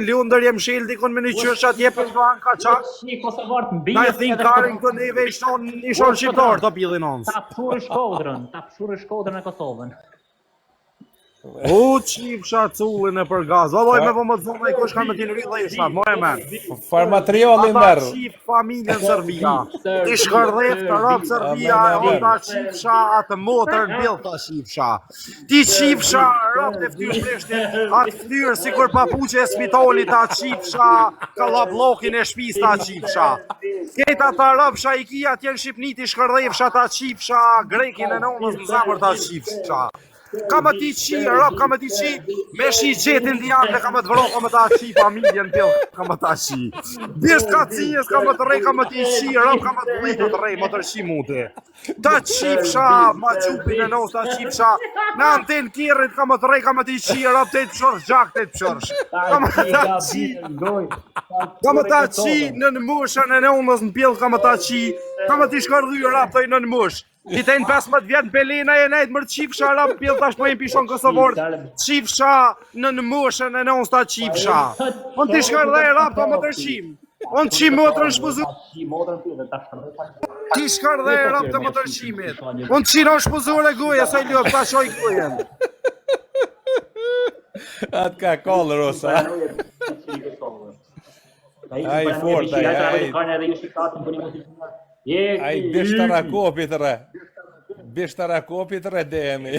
Lundër jem shil dikon me një qyrshat jepën do anë kaçak. Na e thin karin këtë neve ishon shqiptar të pillin ons. Ta pshurë Shkodrën e Kosovën. U qifsha cullin e për gaz. Valloj me po më të zonë e kush kanë me t'in rrilla i shtat, moj e men. Farmatrioli Ata merë. qif familjen Serbia. Ti shkërdhef të robë Serbia, ata qifsha atë motër në bil ta qifsha. Ti qifsha robë të ftyrë shreshtin, atë ftyrë si kur papuqe e spitoli ta qifsha, ka la blokin e shpis ta qifsha. Keta ta robë ikia tjenë Shqipni ti shkërdhefsha ta qifsha, grekin e nonës në zamër ta qifsha. Kamë ti qi, rob, kamë ti qi, me shi gjetin diante, kamë të vëro, kamë ta qi, familjen pil, kamë ta qi. Bjesht ka cijës, kamë të rej, kamë ti qi, rob, kamë të liku të rej, më të rëshi mute. Ta qifsha, ma gjupin e nos, ta qifsha, në anten kjerit, kamë të rej, kamë ti qi, rob, të të pëshorsh, gjak të të pëshorsh. Kamë ta qi, në në mushën e nonës në pil, kamë ta qi, kamë ti shkardhy, rob, të i në në mush. I të 15 vjetë Belina e nejtë mërë qifsha rap pjell tash po jem pishon Kosovor qifsha në mushën e nëns ta qifsha. On ti shkardhej rap ta më tërshim. On qi motrën shpuzu. Ti shkardhej rap të më tërshimit. On qi në shpuzur e goja sa i ljop ta shoj gojen. Atë ka kollë rosa. Ai fort, ai bishtara kopit re. Bishtara kopit re demi.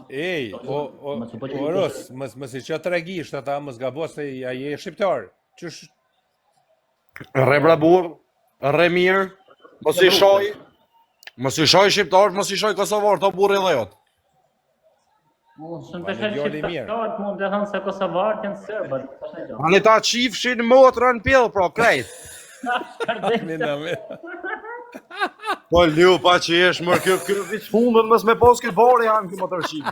Ej, o Ros, mës i që të regisht ata, mës gabos se aje e shqiptar. Qësh? Re brabur, re mirë, mës i shoj shqiptar, mës i shoj Kosovar, të burri dhe jot. Shumë të shërë shqiptarët mund të thënë se Kosovarët janë sërbër. Ani ta qifshin motrën pjell, pro, krejt. Po lju, pa që jesh mërë, kjo vich fundën mës me pos këtë bore janë këtë më tërshim.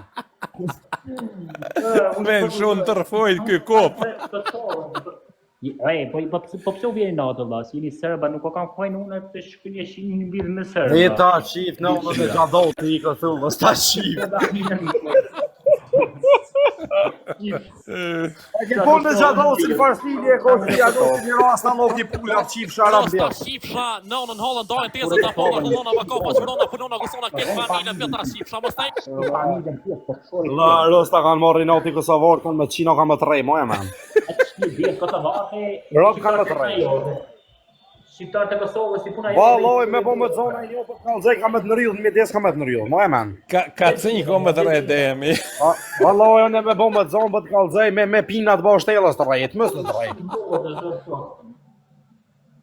Men shumë tërfojt kjo kop. Po pëse u vjeni natë, vla, si jeni sërba, nuk o kam fajnë unë të shkënje shini në bidhë me sërba. E ta qif në unë me gjadot të i këtë thullës, ta qif. Ke pun në gjadot si farstili e kështë gjadot një rasta në t'i pullat qif sharam bjell. Rasta qifsha në në hollën dojnë tezët të folla, hullona, vakopa, shvrona, punona, gusona, këtë familje, pjeta qifsha, më staj? La, rasta kanë morri noti Kosovar, kanë me qino kanë më të rej, moja man. Rob kanë më të rej. Shqiptarët e Kosovës si puna Valoj, me po më të zona një për kalzej ka me të nërjudh, në midjes ka me të nërjudh, moja man. Ka cinj ko më të rej demi. Valoj, ne me po më të zonë për të kalzej, me pinat bo shtelës të rejt, mësë të rejt.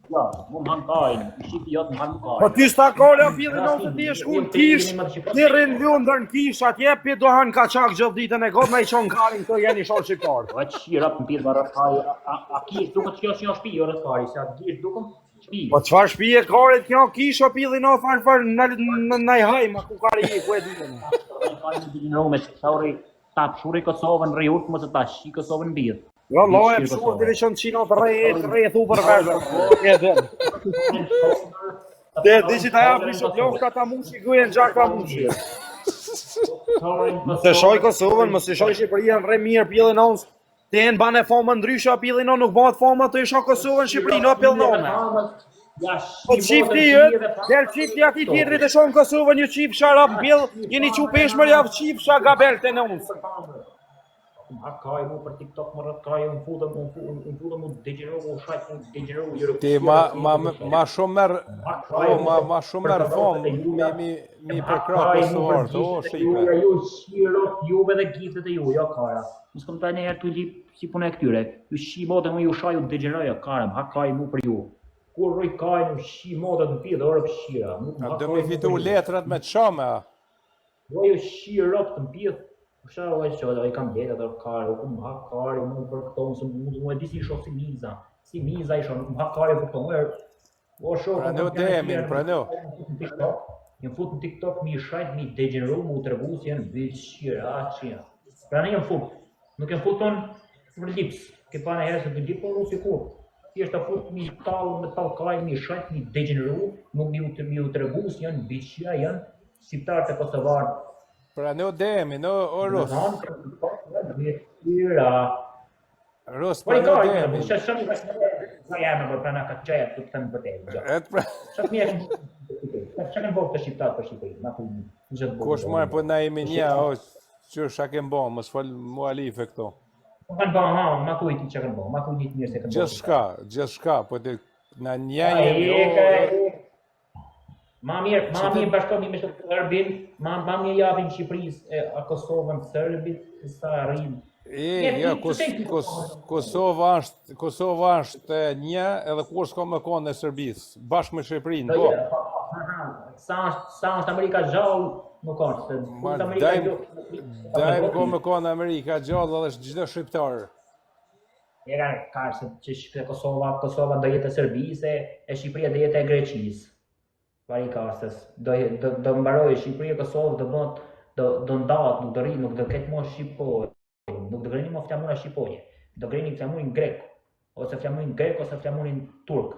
Ja, më më hankajnë, shqipi jotë më hankajnë. Po ty s'ta kore o pillin o të ti e shku në kish, ti rinë ljundër në kish, atje pi do hanë kaçak gjithë ditën e gotë, me i qonë karin këto jeni shonë shqiptarë. Po e që rap në pillë më rëfaj, a kish duke që kjo shpi jo rëfaj, se atë kish duke shpi. Po qëfar shpi e karit kjo kish o pillin o farë në i hajma, ku kari i ku e ditën. Ta pshuri Kosovën rejut, mëse ta shi Kosovën bidhë. Jo, loje pëshur të rishon qino të rejt u për vërgjën. Dhe di që ta jam prishot jo, ka ta mushi gujen gjak ta mushi. Më se shoj Kosovën, më se shoj Shqipëria në re mirë pjellin ons, të jenë bane fomë ndrysha pjellin on, nuk bëhet fomë të isha Kosovën Shqipëri në pjellnone. Po qifti jëtë, del qifti ati tjetërit e shonë Kosovën, një qif sharap pjell, jeni qupeshmër javë qif shagabel të në unsë. Hakaj mu për TikTok më rëtkaj, unë futëm mu degeneru, u shajtë mu degeneru. Ti ma shumë merë fomë mi përkra Kosovarët, o shqipe. Ju shirot juve dhe giftet e ju, jo kara. Nësë kom taj njëherë të lip si punë e këtyre. Ju shimote mu ju shaj u degeneru, jo kara, hakaj mu për ju. Kur roj kaj në shimote në pidhe, orë pëshira. Do mi fitu letrat me të shame, a? Do ju shirot në pidhe. Shara u e që i kam jetë atë kare, u më hak kare, mu për këto, mu e disi shoh si miza. Si miza i shoh, mu hak kare për këto, o shoh... Pranu demin, pranu. Një fut në TikTok, mi shajt, mi degeneru, mu të regu si janë bishira, qina. Pra në jem fut, nuk jem fut tonë për lips, ke pa në herë se të lip, por nuk si kur. Ti është të fut, mi talë, me talë kaj, mi shajt, mi degeneru, mu të regu si janë bishira, janë shqiptarët e Kosovarët. Pra në demi, në Rus. Rus, Po i pra në ka, demi. shumë sa jam për prana ka çaja të them vërtet. Et pra, Sa mirë. Çka kanë bërë të shqiptar për Shqipërinë, ma ku gjithë bërë. kush marë për na jemi një, o, që shak e mbo, mos fol mualife këto. Kanë bërë, ha, ma ku i ti që kanë bërë, ma ku i ti mirë se kanë bërë. Gjithë po të na një jemi, Ma mirë bashkomi me shtë Erbin, ma mirë japim Shqipërisë, a Kosovën, Serbit, sa rrim. Jo, Kosova është një edhe kur s'ka më konë e Serbisë, bashkë me Shqipërinë, po. Sa është Amerika gjallë, nuk është. Dajmë ko më konë Amerika gjallë edhe është gjithë shqiptarë. Ka që Kosova do jetë e Serbisë, e Shqipëria do jetë e Greqisë. Vari kastës, do mbaroj Shqipëria, Kosovë, do ndatë, nuk do rritë, nuk do ketë më Shqipoj. Nuk do greni më flamurin shqiponje, do greni flamurin grek, ose flamurin grek, ose flamurin turk.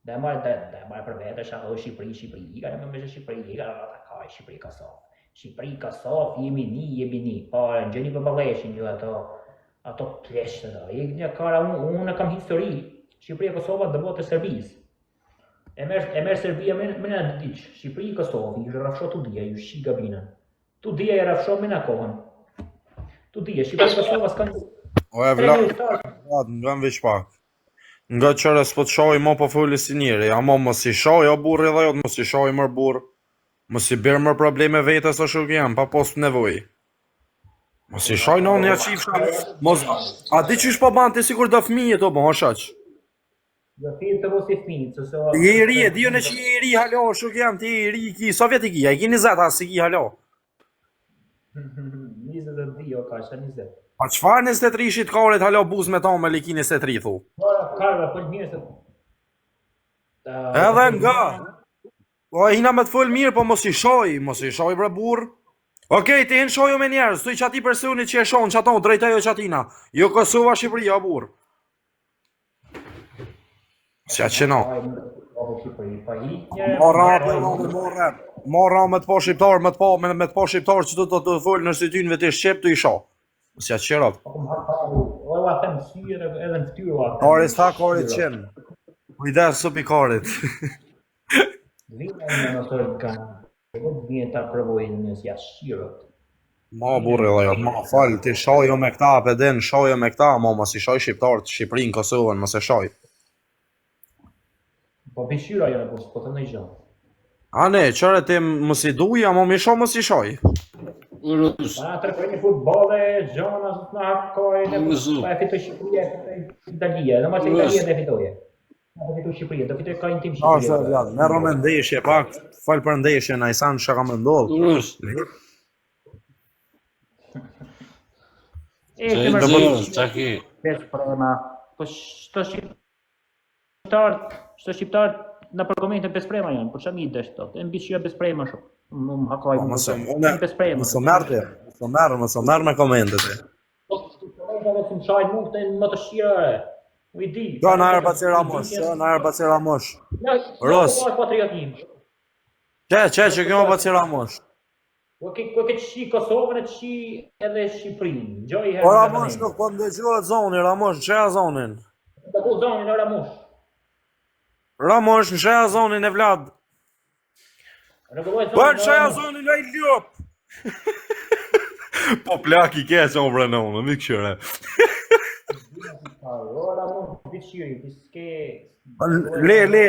Dhe e marrë për vete, Shqipëri, ka në me Shqipëri, ka Shqipëri, Kosovë. Shqipëri, Kosovë, jemi ni, po në gjeni për baleshin ju ato pleshtë të da. Një kara, unë kam histori, Shqipëri, Kosovë do botë e Serbisë. E merë Serbia me në diqë, Shqipëri, Kosovë, ju rafsho të dhja, ju shi gabina. Të dhja e rafsho me në kohën. Tu di, Shqipëri Kosova s'kan... O e vlad, nga në veç pak. Nga qëre s'po të shoj mo po fulli si njëri, ama mos i shoj o burri dhe jot, mos i shoj mër burr. Mos i bërë mër probleme vetës o shuk jam, pa post nevoj. Mos i shoj në një qifsha, mos... A di qysh po ban ti sikur do fëmije to, o shaq? Do fëmije të mos i fëmije, që se... Je i ri, e dijo në që je i ri, halo, shuk jam, ti i ri, ki Sovjetik i, a i ki 20, as i ki halo. 22 o ka, që 20. Pa qfar 23 shqitkarit halo buz me ta me liki 23 thu? Karve, po mirë se... Edhe nga... O e hina me të full mirë, po mos i shoj bre burr. Okej, ti hin shoju me njerës, tu i qati personi që e shon, qaton, drejta jo qatina. Jo Kosova, Shqipëria, burr. Si a qeno. Morra me të po shqiptar, me të po shqiptar që të full në shtetynëve të shqip të i sho. Si a qerat. O a them syre edhe në ftyrë. Kari s'ta kari qenë. Kujdes së pikarit. Vina në nësër kanë. Vina ta provojnë njës jashqirët. Ma burri dhe jot, ma fal, ti shojo me këta, pedin, shojo me këta, ma mos i shoj shqiptarët, Shqipërinë, Kosovën, mos e shoj. Po bishira jo në po të në i gjanë. A ne, qëre ti mos i duja, ma mi sho mos i shoj. Pa të rëkojnë futbole, gjona, zëtë në hakojnë, pa e fitoj Shqipëria, e Italia, në ma që Italia dhe fitoje. Do fitoj Shqipëria, do fitoj ka një tim Shqipëria. Merro me ndeshje, pak, fal për ndeshje, na i sanë që ka më ndodhë. Po shto shqiptar në përkomentën besprema janë, por çami desh tot. E mbi që besprema shumë. Më hakoj besprema. Mos merr me komentet. Po komentet që më shajnë mua të më të shira. U i di. Do na Arbaci Ramos, Ros. Patriotim. Që kjo Arbaci Ramos. Po ke shi Kosovën e shi edhe Shqipërinë. Gjoj herë. Po Ramos nuk po ndëgjohet zoni, Ramos, çeja zonin. Do ku zonin e Ramos. Ramos në çeja zonin e Vlad. Po në çeja zonin ai ljop. Po plak I keq o branon, më këshire. Ramos biçiri, diske. Le.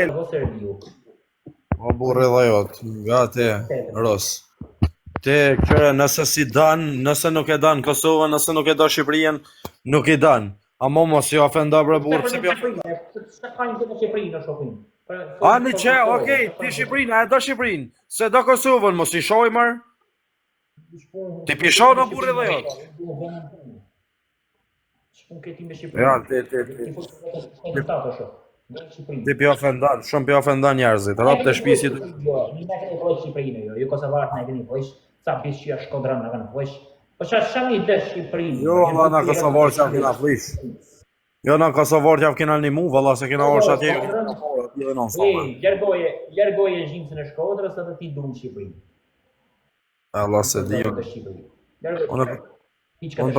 O burri dhe jot, gati, Ros. Ti kërë nëse si dan, nëse nuk e dan Kosovën, nëse nuk e do Shqipërinë, nuk I dan. Amo mos jo ofenda bre burr, pse pjo. A në që, okej, ti Shqipërinë, a e do Shqipërinë, se do Kosovën, mos I shoj mër. Ti pisho në burri dhe jot. Ja, ti pjo ofendan, shumë pjo ofendan njerëzit, rap të shpisit. Jo Kosovarët në e gëni vojsh, sa bishja Shkodran në gënë vojsh. Po që shami dhe Shqipërinë. Jo, valla në Kosovarë që kena flish. Jo, në Kosovarë që kena një mu, valla se kena orë që atje. Ljergoje zhimësën e Shkodrës edhe ti dumë Shqipërinë. Allah se di. Të Shqipëri. Unë Hiç ka unë të